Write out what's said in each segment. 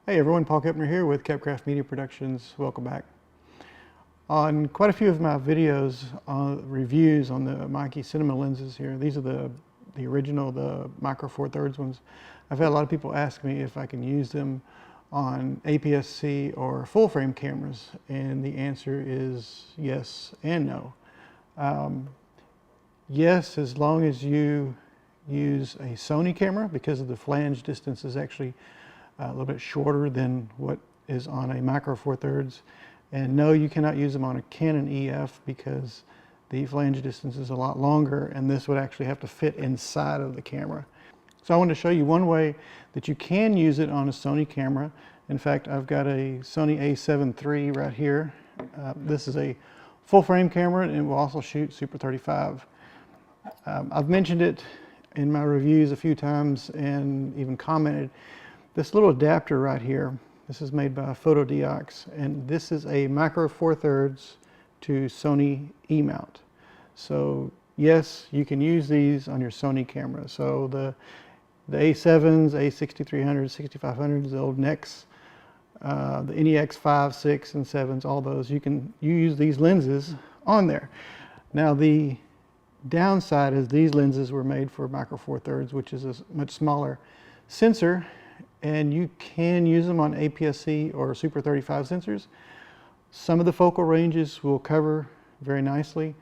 Hey everyone, Paul Kepner here with Capcraft Media Productions. Welcome back. On quite a few of my videos, reviews on the Meike cinema lenses here, these are the original, the micro 4/3 ones. I've had a lot of people ask me if I can use them on APS-C or full frame cameras, and the answer is yes and no. Yes, as long as you use a Sony camera, because of the flange distance is actually a little bit shorter than what is on a micro 4/3. And no, you cannot use them on a Canon EF because the flange distance is a lot longer, and this would actually have to fit inside of the camera. So I want to show you one way that you can use it on a Sony camera. In fact, I've got a Sony a7 III right here. This is a full frame camera, and it will also shoot Super 35. I've mentioned it in my reviews a few times and even commented. This little adapter right here, this is made by Fotga, and this is a micro 4/3 to Sony E-mount. So yes, you can use these on your Sony camera. So the A7s, A6300s, 6500s, the old NEX, the NEX 5, 6, and 7s, all those, you use these lenses on there. Now the downside is these lenses were made for micro 4/3, which is a much smaller sensor, and you can use them on APS-C or Super 35 sensors. Some of the focal ranges will cover very nicely.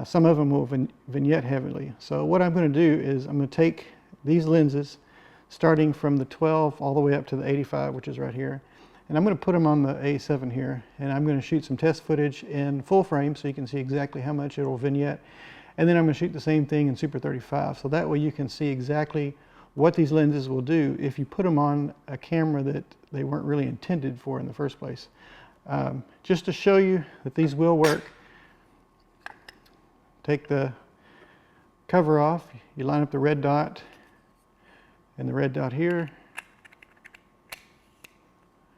Some of them will vignette heavily. So what I'm going to do is I'm going to take these lenses starting from the 12 all the way up to the 85, which is right here, and I'm going to put them on the A7 here, and I'm going to shoot some test footage in full frame so you can see exactly how much it will vignette, and then I'm going to shoot the same thing in Super 35, so that way you can see exactly what these lenses will do if you put them on a camera that they weren't really intended for in the first place. Just to show you that these will work, take the cover off, you line up the red dot and the red dot here,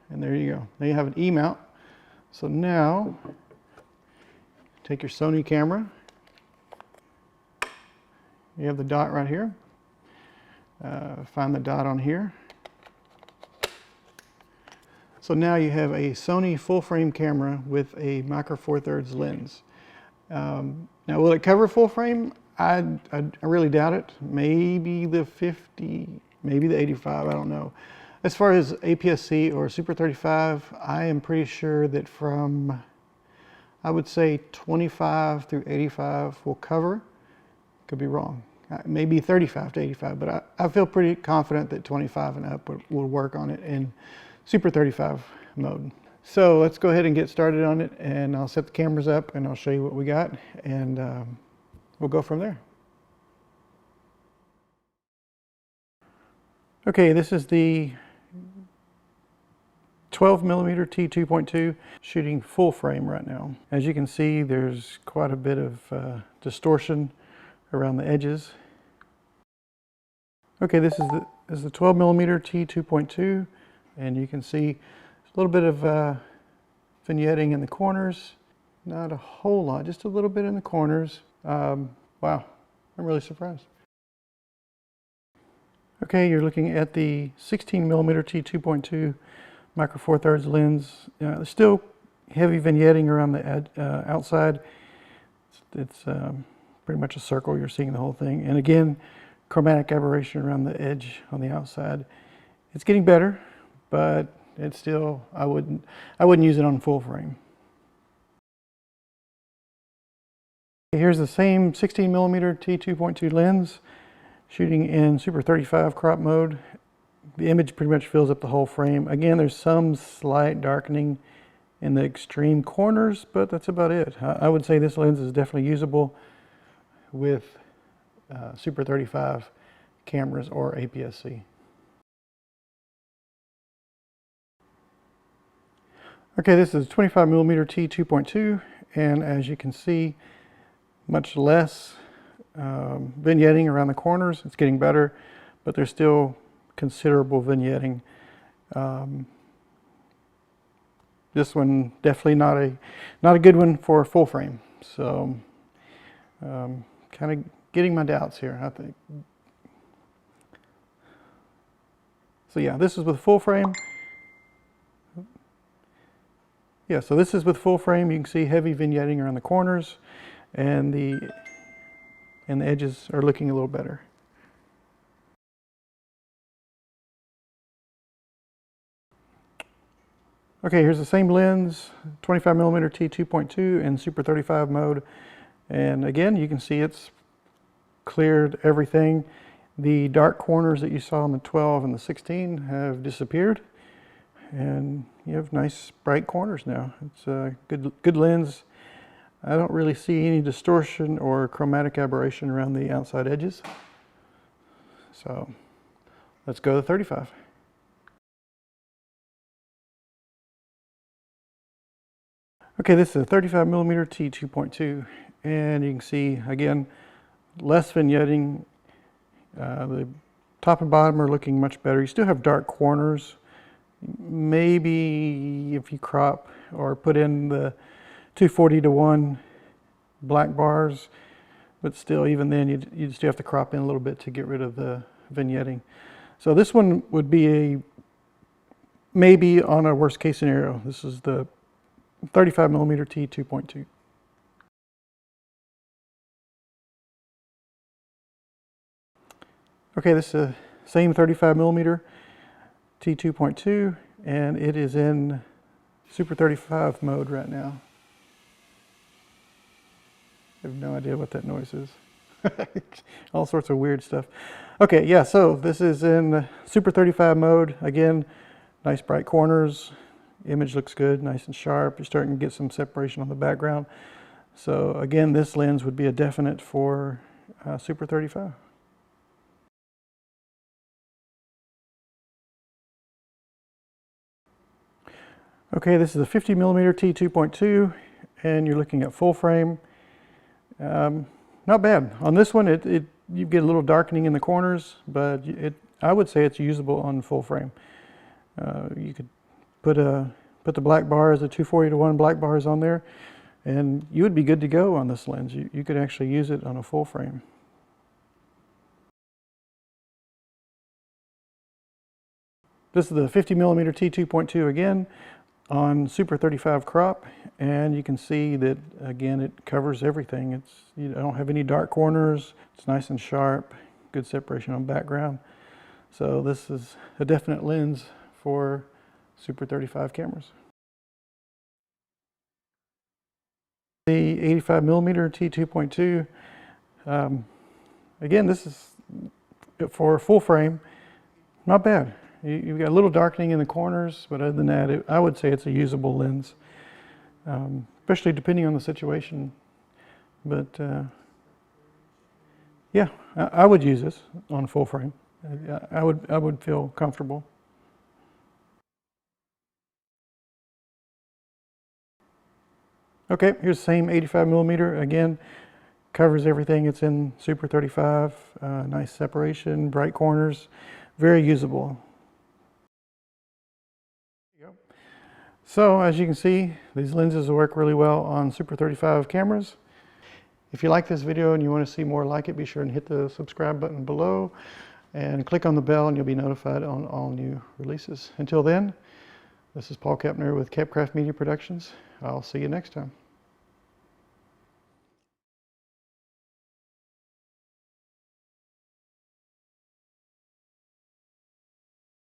and there you go. Now you have an E-mount. So now take your Sony camera, you have the dot right here. Find the dot on here. So now you have a Sony full frame camera with a micro 4/3 lens. Now will it cover full frame? I really doubt it. Maybe the 50, maybe the 85, I don't know. As far as APS-C or Super 35, I am pretty sure that from, I would say 25 through 85 will cover. Could be wrong. Maybe 35 to 85, but I feel pretty confident that 25 and up will work on it in Super 35 mode. So let's go ahead and get started on it, and I'll set the cameras up and I'll show you what we got, and we'll go from there. Okay, this is the 12mm T2.2 shooting full frame right now. As you can see, there's quite a bit of distortion around the edges. Okay, this is the 12mm T2.2, and you can see a little bit of vignetting in the corners. Not a whole lot, just a little bit in the corners. Wow, I'm really surprised. Okay, you're looking at the 16mm T2.2 micro 4/3 lens. There's still heavy vignetting around the outside. It's pretty much a circle. You're seeing the whole thing, and again, chromatic aberration around the edge on the outside. It's getting better, but it's still, I wouldn't use it on full frame. Here's the same 16mm T2.2 lens shooting in Super 35 crop mode. The image pretty much fills up the whole frame. Again, there's some slight darkening in the extreme corners, but that's about it. I would say this lens is definitely usable with Super 35 cameras or APS-C. Okay, this is 25mm T2.2, and as you can see, much less vignetting around the corners. It's getting better, but there's still considerable vignetting. This one definitely not a good one for full frame. So kind of getting my doubts here, I think. So yeah, this is with full frame. Yeah, so this is with full frame. You can see heavy vignetting around the corners, and the edges are looking a little better. Okay, here's the same lens, 25mm t2.2 in Super 35 mode. And again, you can see it's cleared everything. The dark corners that you saw in the 12 and the 16 have disappeared. And you have nice bright corners now. It's a good lens. I don't really see any distortion or chromatic aberration around the outside edges. So let's go to 35. Okay, this is a 35mm t2.2, and you can see again less vignetting. The top and bottom are looking much better. You still have dark corners. Maybe if you crop or put in the 240:1 black bars, but still, even then, you still have to crop in a little bit to get rid of the vignetting. So this one would be maybe on a worst case scenario. This is the 35mm t2.2. Okay, this is the same 35mm t2.2, and it is in Super 35 mode right now. I have no idea what that noise is. All sorts of weird stuff. Okay, yeah, so this is in Super 35 mode. Again, nice bright corners. Image looks good, nice and sharp. You're starting to get some separation on the background. So again, this lens would be a definite for Super 35. Okay, this is a 50mm t2.2, and you're looking at full frame. Not bad. On this one, you get a little darkening in the corners, but I would say it's usable on full frame. You could put the black bars, the 240:1 black bars on there, and you would be good to go on this lens. You could actually use it on a full frame. This is the 50mm t2.2 again on Super 35 crop, and you can see that again it covers everything. You don't have any dark corners. It's nice and sharp, good separation on background. So this is a definite lens for Super 35 cameras. The 85mm t2.2, again, this is for full frame, not bad. You've got a little darkening in the corners, but other than that, I would say it's a usable lens, especially depending on the situation. But yeah, I would use this on full frame. I would feel comfortable. Okay, here's the same 85mm. Again, covers everything. It's in Super 35. Nice separation, bright corners, very usable. So as you can see, these lenses work really well on Super 35 cameras. If you like this video and you want to see more like it, be sure and hit the subscribe button below and click on the bell and you'll be notified on all new releases. Until then, this is Paul Kepner with Kepcraft Media Productions. I'll see you next time.